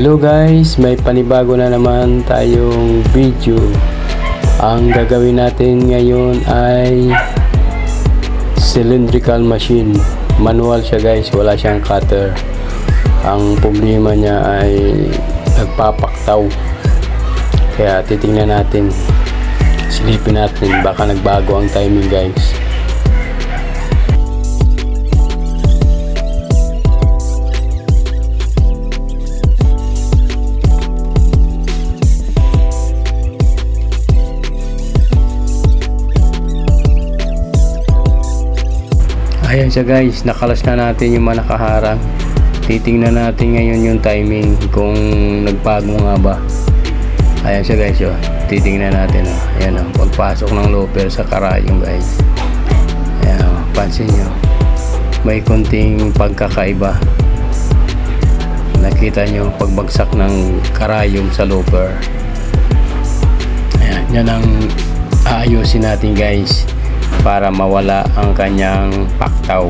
Hello guys, may panibago na naman tayong video. Ang gagawin natin ngayon ay cylindrical machine. Manual siya guys, wala siyang cutter. Ang problema niya ay nagpapaktaw. Kaya titingnan natin, silipin natin, baka nagbago ang timing guys. Ayan siya guys, nakalas na natin yung mga nakaharang. Titingnan natin ngayon yung timing kung nagbago nga ba. Ayan siya guys, oh. Titingnan natin, oh. Ayan, oh. Pagpasok ng looper sa karayom guys. Ayan, oh. Pansin nyo, may konting pagkakaiba. Nakita nyo pagbagsak ng karayom sa looper. Ayan, yan ang aayusin natin guys para mawala ang kanyang paktaw.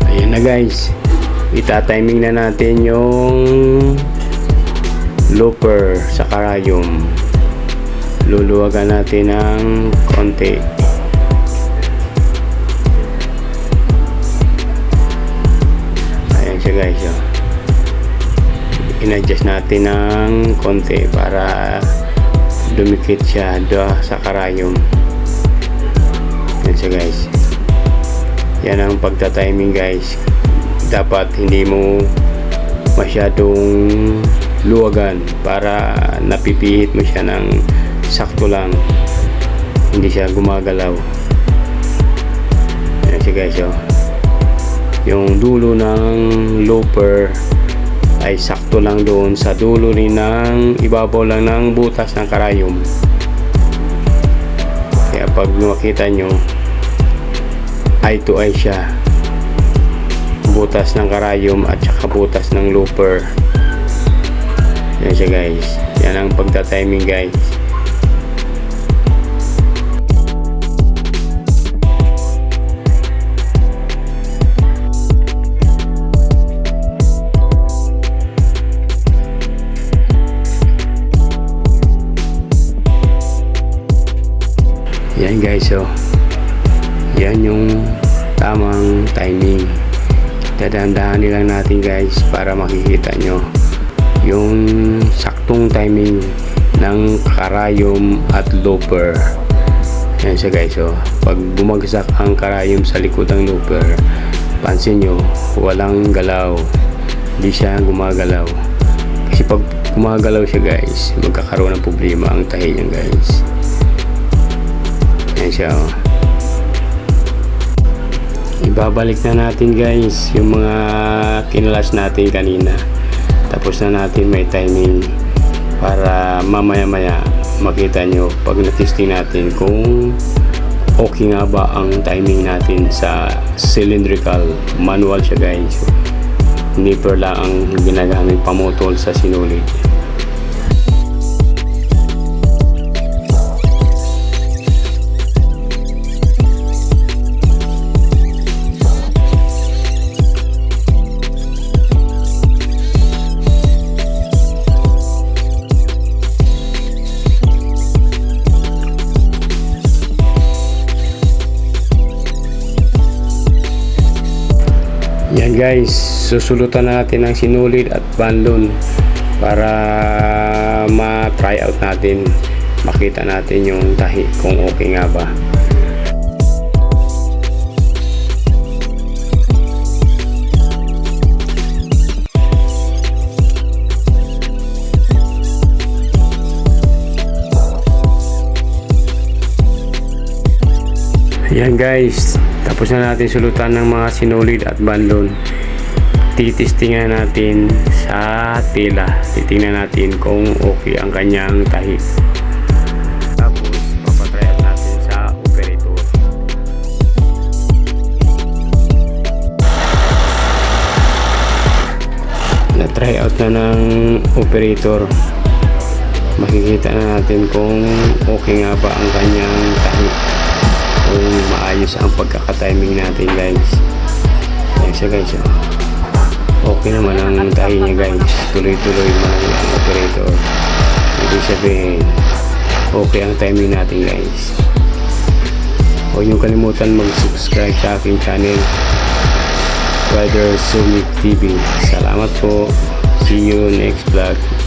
Ayan na guys, itatiming na natin yung looper sa karayom. Luluwagan natin ng konti. Guys, oh. In-adjust natin ng konti para dumikit siya sa karayom. Yan siya guys. Yan ang pagta-timing guys. Dapat hindi mo masyadong luwagan para napipihit mo siya ng sakto lang, hindi siya gumagalaw. Yan siya guys, oh. Yung dulo ng looper ay sakto lang doon sa dulo rin ng ibabaw lang ng butas ng karayom. Kaya pag makita nyo, eye to eye siya, butas ng karayom at saka butas ng looper. Yan siya guys, yan ang pagta-timing guys. Yan guys, oh. Yan yung tamang timing. Dadaan-dahanin lang natin guys para makikita nyo yung saktong timing ng karayom at looper. Yan siya guys, oh. Pag bumagsak ang karayom sa likod ng looper, pansin nyo, walang galaw, hindi siya gumagalaw. Kasi pag gumagalaw siya guys, magkakaroon ng problema ang tahi niya guys. Yan siya, oh. Ibabalik na natin guys yung mga kinalas natin kanina. Tapos na natin may timing para mamaya-maya makita nyo pag na-testing natin kung okay nga ba ang timing natin sa cylindrical. Manual siya guys, nipper lang ang ginagamit pamutol sa sinulid. Yan guys, susulutan na natin ang sinulid at bandon para ma-try out natin, makita natin yung tahi kung okay nga ba. Yan guys, tapos na natin sulutan ng mga sinulid at bandon. Titistingan natin sa tela. Titingnan natin kung okay ang kanyang tahi. Tapos papatry out natin sa operator. Na-try out na ng operator. makikita na natin kung okay nga ba ang kanyang tahi, kung maayos ang pagkakatiming natin guys. Ayan siya guys, okay naman ang tahi niya guys, tuloy-tuloy man ang operator. Ibig sabihin okay ang timing natin guys. Huwag niyong kalimutan mag-subscribe sa aking channel, Rider Summit TV. Salamat po. See you next vlog.